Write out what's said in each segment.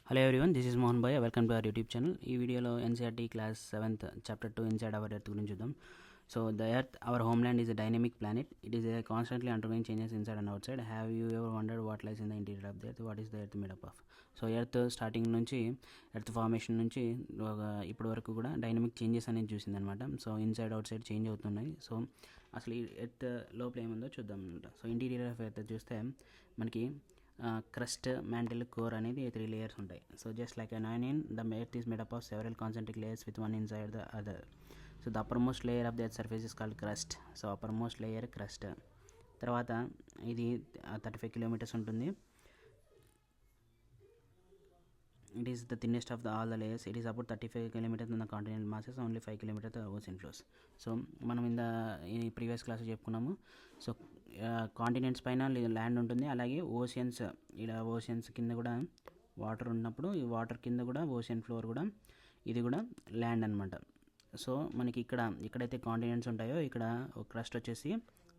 Hello everyone, this is Mohan Bhai. Welcome to our YouTube channel. ఈ వీడియోలో NCERT class 7th chapter 2 inside our earth గురించి చూద్దాం. So the earth our homeland is a dynamic planet. It is constantly undergoing changes inside and outside. Have you ever wondered what lies in the interior of the earth? What is the earth made up of? So earth starting నుంచి earth formation నుంచి ఇప్పటి వరకు కూడా dynamic changes అనేది చూసిందనమాట. So inside outside change అవుతున్నాయి. So అసలు ఈ ఎర్త్ లోపల ఏముందో చూద్దాం అనమాట. సో ఇంటీరియర్ ఆఫ్ ఎర్త్ చూస్తే మనకి crust, mantle, core అనేది 3 layers ఉంటాయి. So just like an onion, the earth is made up of several concentric layers with one inside the other. So the uppermost layer of the earth surface is called crust. So uppermost layer crust. తర్వాత ఇది 35 kilometres ఉంటుంది. It is the thinnest of all the layers. It is about 35 kilometers in the continental masses, only 5 kilometers the ocean floors. So మనం ఈ previous class చెప్పుకున్నాము. So continents పైన land ఉంటుంది, అలాగే oceans, ఇలా ఓషియన్స్ కింద కూడా వాటర్ ఉన్నప్పుడు ఈ వాటర్ కింద కూడా ఓషియన్ ఫ్లోర్ కూడా ఇది కూడా ల్యాండ్ అనమాట. సో మనకి ఇక్కడైతే కాంటినెంట్స్ ఉంటాయో ఇక్కడ క్రస్ట్ వచ్చేసి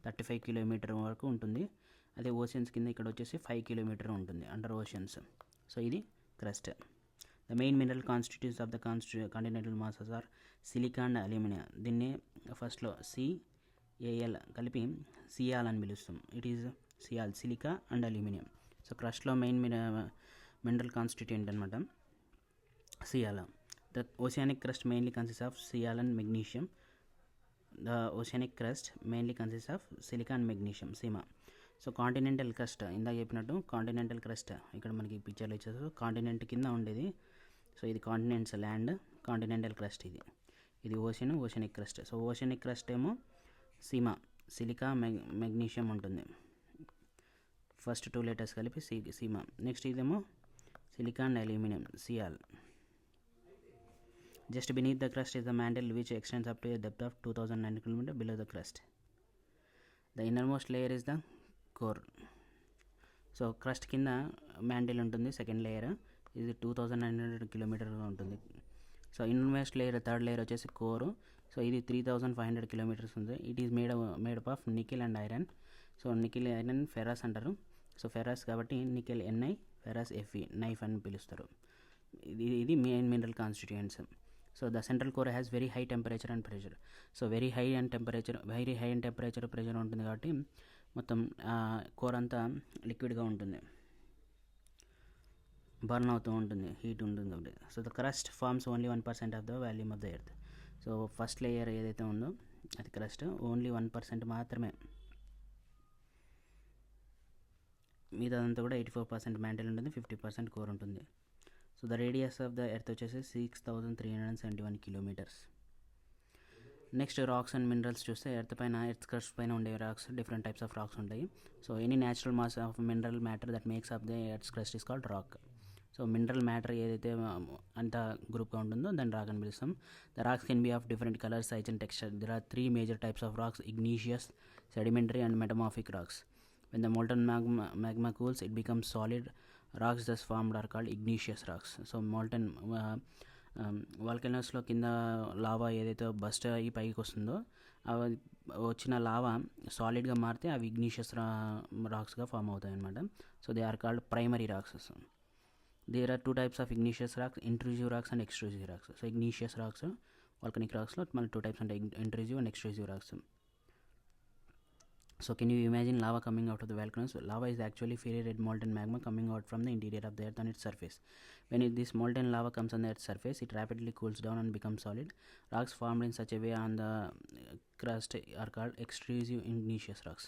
35 కిలోమీటర్ వరకు ఉంటుంది. అదే ఓషియన్స్ కింద ఇక్కడ వచ్చేసి 5 కిలోమీటర్ ఉంటుంది అండర్ ఓషియన్స్. సో ఇది crust. The main mineral constituents of the continental masses are silica and alumina. దీన్ని ఫస్ట్లో CAL కలిపి సియాల్ అని పిలుస్తాం. It is sial, silica and aluminium. So క్రస్ట్లో మెయిన్ మినరల్ కాన్స్టిట్యూయెంట్ అనమాట sial. The oceanic crust mainly consist of sial and magnesium. The oceanic crust mainly consist of silica and magnesium, sima. So continental crust ఇందాక చెప్పినట్టు continental crust ఇక్కడ మనకి పిక్చర్లో ఇచ్చేసారు. Continent కింద ఉండేది. సో ఇది కాంటినెంట్స్ ల్యాండ్, కాంటినెంటల్ క్రస్ట్ ఇది ocean, oceanic crust. So oceanic crust ఏమో సీమా, సిలికా, మెగ్నీషియం ఉంటుంది. ఫస్ట్ 2 లెటర్స్ కలిపి సీమా. నెక్స్ట్ ఇదేమో silica and aluminium, Sial. Just beneath the crust is the mantle which extends up to a depth of 2009 km below the crust. The innermost layer is the core. So crust కింద mantle ఉంటుంది, second layer. ఇది 2900 కిలోమీటర్గా ఉంటుంది. So inmost layer, third layer వచ్చేసి కోరు. So ఇది 3500 kilometres ఉంది. It is made up of nickel and iron. So nickel, iron, ferrous అంటారు. So ferrous కాబట్టి nickel Ni, ferrous Fe, knife అని పిలుస్తారు. ఇది main mineral constituents. So the central core has very high temperature and pressure. So very high and temperature pressure ఉంటుంది కాబట్టి మొత్తం core అంతా లిక్విడ్గా ఉంటుంది, బర్న్ అవుతూ ఉంటుంది, హీట్ ఉంటుంది కాబట్టి. So the crust forms only 1% of the volume of the earth. So first layer ఏదైతే ఉందో అది క్రస్ట్, ఓన్లీ 1% మాత్రమే. మిగతాదంతా కూడా 84% మ్యాంటిల్ ఉంటుంది, 50% కోర్ ఉంటుంది. So the radius of the earth వచ్చేసి 6371 kilometres. Next rocks and minerals చూస్తే ఎర్త్ క్రస్ట్ పైన ఉండే rocks, different types of rocks ఉంటాయి. So any natural mass of mineral matter that makes up the earth crust is called rock. So mineral matter ఏదైతే అంత గ్రూప్గా ఉంటుందో దాన్ని rock అని పిలుస్తాం. The rocks can be of different colours, size and texture. There are 3 major types of racks: Ignatius, sedimentary and metamorphic racks. When the molten magma cools, it becomes solid. Rocks thus formed are called igneous rocks. So molten వాల్కనోస్లో కింద lava ఏదైతే bust అయ్యి పైకి వస్తుందో వచ్చిన lava సాలిడ్గా మారితే అవి Ignatius రాక్స్గా form అవుతాయి అన్నమాట. So they are called primary rocks. There are 2 types of igneous rocks: intrusive rocks and extrusive rocks. So igneous rocks, volcanic రాక్స్లో మళ్ళీ 2 టైప్స్ ఉంటాయి, intrusive and extrusive rocks. So can you imagine lava coming out of the volcanoes? Lava is actually fiery red molten magma coming out from the interior of the earth on its surface. When this molten lava comes on the earth's surface, it rapidly cools down and becomes solid. Rocks formed in such a way on the crust are called extrusive igneous rocks.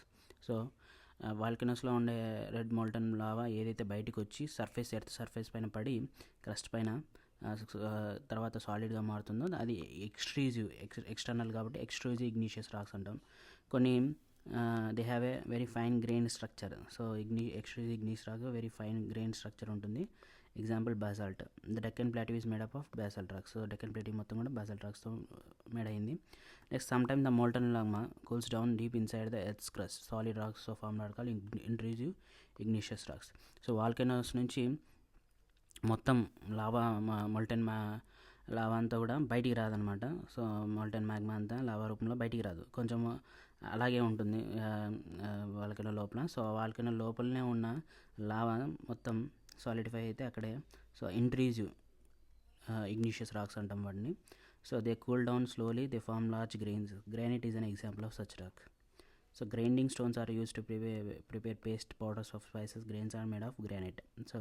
So వాల్కనోస్లో ఉండే red molten lava ఏదైతే బయటకు వచ్చి earth surface పైన పడి crust పైన తర్వాత సాలిడ్గా మారుతుందో అది ఎక్స్టర్నల్ కాబట్టి ఎక్స్ట్రూజివ్ ఇగ్నీషియస్ రాక్స్ అంటాం. కొన్ని they have a very fine grain structure. So extrusive igneous rock very fine grain structure ఉంటుంది. Example basalt. The Deccan plateau is made up of basalt rocks. So Deccan plateau మొత్తం కూడా basalt రాక్స్తో made అయింది. Next some time the molten magma cools down deep inside the earth's crust. Solid rocks so formed are called intrusive igneous rocks. So volcanoes నుంచి మొత్తం molten lava అంతా కూడా బయటికి రాదనమాట. సో మోల్టన్ మ్యాగ్మా అంతా lava రూపంలో బయటికి రాదు, కొంచెం అలాగే ఉంటుంది వాల్కనో లోపల. సో వాల్కనో లోపలనే ఉన్న లావా మొత్తం సాలిడిఫై అయితే అక్కడే సో ఇంట్రీజివ్ ఇగ్నిషియస్ రాక్స్ అంటాం వాటిని. So they cool down slowly, they form large grains. Granite is an example of such rock. So grinding stones are used to prepare paste powders of spices. Grains are made of granite. So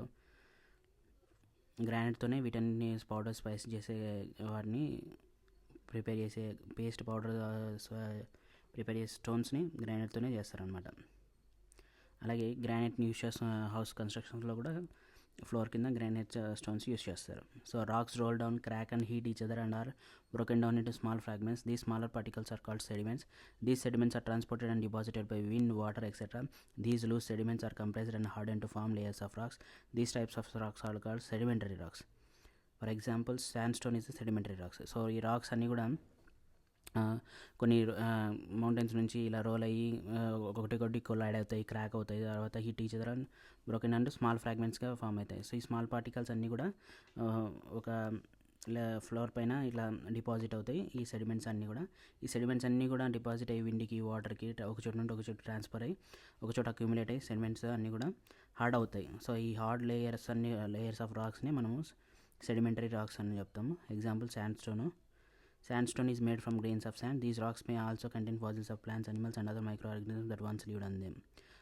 గ్రానైట్తోనే వీటన్ని powder spice చేసే వాటిని prepare చేసే paste powder prepare చేసే స్టోన్స్ని గ్రానైట్తోనే చేస్తారనమాట. అలాగే గ్రానైట్ని use చేస్తున్న house కన్స్ట్రక్షన్స్లో కూడా ఫ్లోర్ కింద గ్రానైట్ స్టోన్స్ యూస్ చేస్తారు. So rocks roll down, crack and heat each other and are broken down into small fragments. These smaller particles are called sediments. These sediments are transported and deposited by wind, water, etc. These loose sediments are compressed and hardened to form layers of rocks. These types of rocks are called sedimentary rocks. For example, sandstone is a sedimentary rocks. So ఈ racks అన్నీ కూడా కొన్ని mountains నుంచి ఇలా role అయ్యి ఒకటి collide అవుతాయి, crack అవుతాయి, తర్వాత heat each other broken and small ఫ్రాగ్మెంట్స్గా ఫామ్ అవుతాయి. సో ఈ స్మాల్ పార్టికల్స్ అన్నీ కూడా ఒక ఫ్లోర్ పైన ఇట్లా డిపాజిట్ అవుతాయి. ఈ సెడిమెంట్స్ అన్నీ కూడా డిపాజిట్ అయ్యి విండ్కి, వాటర్కి ఒక చోటు నుండి ఒక చోటు ట్రాన్స్ఫర్ అయ్యి ఒక చోట అక్యూములేట్ అయ్యి సెడిమెంట్స్ అన్నీ కూడా హార్డ్ అవుతాయి. సో ఈ హార్డ్ లేయర్స్ ఆఫ్ రాక్స్ని మనము సెడిమెంటరీ రాక్స్ అని చెప్తాము. Example Sandstone is made from grains of sand. These rocks may also contain fossils of plants, animals and other microorganisms that once lived on them.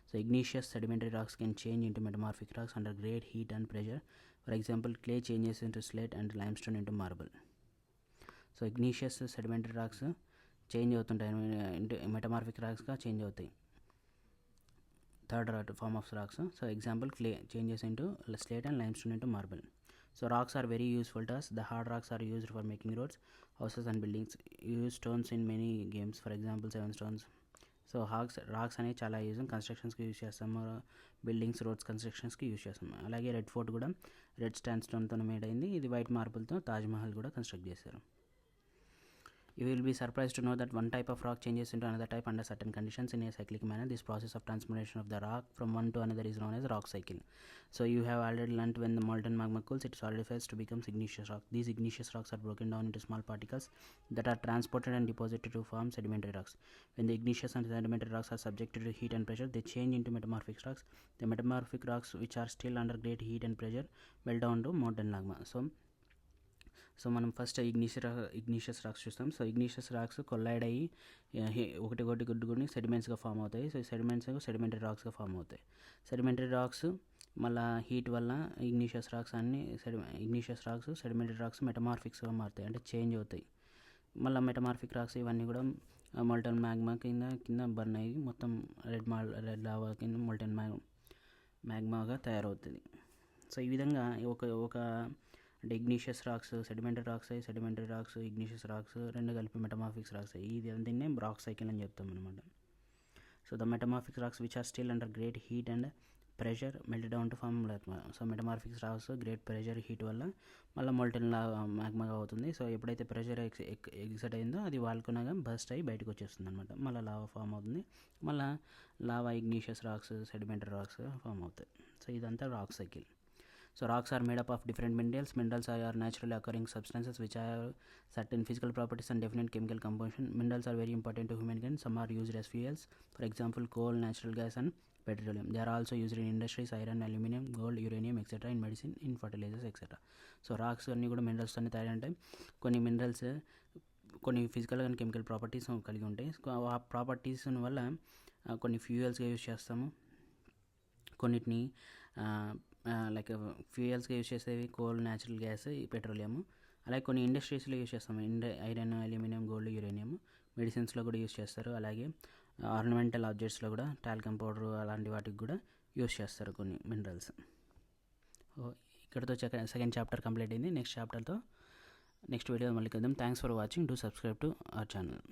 So igneous sedimentary rocks can change into metamorphic rocks under great heat and pressure. For example, clay changes into slate and limestone into marble. So igneous sedimentary rocks change అవుతుంటాయి, into metamorphic rocks గా change అవుతాయి. Third form of rocks. So example, clay changes into slate and limestone into marble. So rocks are very useful to us. The hard rocks are used for making roads, houses and buildings. Use stones in many games. For example, 7 stones. So rocks అనేవి చాలా use, కన్స్ట్రక్షన్స్కి use చేస్తాము, buildings, roads కన్స్ట్రక్షన్స్కి use చేస్తాము. అలాగే red fort కూడా red stand స్టోన్తో made అయింది. ఇది వైట్ మార్బుల్తో తాజ్మహల్ కూడా కన్స్ట్రక్ట్ చేశారు. You will be surprised to know that one type of rock changes into another type under certain conditions in a cyclic manner. This process of transformation of the rock from one to another is known as rock cycle. So you have already learnt when the molten magma cools, it solidifies to become igneous rock. These igneous rocks are broken down into small particles that are transported and deposited to form sedimentary rocks. When the igneous and sedimentary rocks are subjected to heat and pressure, they change into metamorphic rocks. The metamorphic rocks, which are still under great heat and pressure, melt down to molten magma. So మనం first ఇగ్నిషియస్ racks చూస్తాం. So ఇగ్నిషియస్ racks collide అయ్యి ఒకటి గుడ్డుకొని సెడిమెంట్స్గా form అవుతాయి. So ఈ sedimentary రాక్స్గా form అవుతాయి. Sedimentary rocks మళ్ళీ heat వల్ల ఇగ్నిషియస్ rocks sedimentary racks మెటమార్ఫిక్స్గా మారుతాయి, అంటే చేంజ్ అవుతాయి. మళ్ళీ మెటమార్ఫిక్ రాక్స్ ఇవన్నీ కూడా మోల్టన్ మ్యాగ్మా కింద బర్న్ అయ్యి మొత్తం రెడ్ లావా కింద మోల్టన్ మ్యాగ్మాగా తయారవుతుంది. సో ఈ విధంగా ఒక అంటే igneous rocks, sedimentary rocks, igneous rocks రెండు కలిపి మెటమార్ఫిక్స్ రాక్స్. దీన్నే రాక్ సైకిల్ అని చెప్తాం అనమాట. So the metamorphic rocks which are still under great heat and pressure melt down to form magma. So metamorphic rocks great pressure, heat వల్ల మళ్ళీ molten మ్యాగ్మాగా అవుతుంది. So ఎప్పుడైతే ప్రెషర్ ఎగ్జైట్ అయిందో అది వాల్కనోగా బస్ట్ అయ్యి బయటకు వచ్చేస్తుంది అనమాట. మళ్ళీ లావా ఫామ్ అవుతుంది. మళ్ళీ lava igneous rocks, sedimentary rocks form అవుతాయి. సో ఇదంతా rock cycle. So rocks are made up of different minerals. Minerals are naturally occurring substances which have certain physical properties and definite chemical composition. Minerals are very important to humankind. Some are used as fuels. For example, coal, natural gas and petroleum. They are also used in industries, iron, aluminum, gold, uranium, etc. in medicine, in fertilizers, etc. So rocks అన్నీ కూడా minerals అన్ని తయారంటాయి. కొన్ని minerals కొన్ని physical and chemical properties కలిగి ఉంటాయి. ఆ properties వల్ల కొన్ని ఫ్యూయల్స్గా యూజ్ చేస్తాము. కొన్నిటిని లైక్ ఫ్యూయల్స్గా యూజ్ చేసేవి కోల్, న్యాచురల్ గ్యాస్, పెట్రోలియం. అలాగే కొన్ని ఇండస్ట్రీస్లో యూజ్ చేస్తాము, ఐరన్, అల్యూమినియం, గోల్డ్, యురేనియం. మెడిసిన్స్లో కూడా యూజ్ చేస్తారు. అలాగే ఆర్నమెంటల్ ఆబ్జెక్ట్స్లో కూడా టాల్కమ్ పౌడర్ అలాంటి వాటికి కూడా యూజ్ చేస్తారు కొన్ని మినరల్స్. ఇక్కడతో సెకండ్ చాప్టర్ కంప్లీట్ అయింది. నెక్స్ట్ వీడియో మళ్ళీ కలుద్దాం. Thanks for watching. Do subscribe to our channel.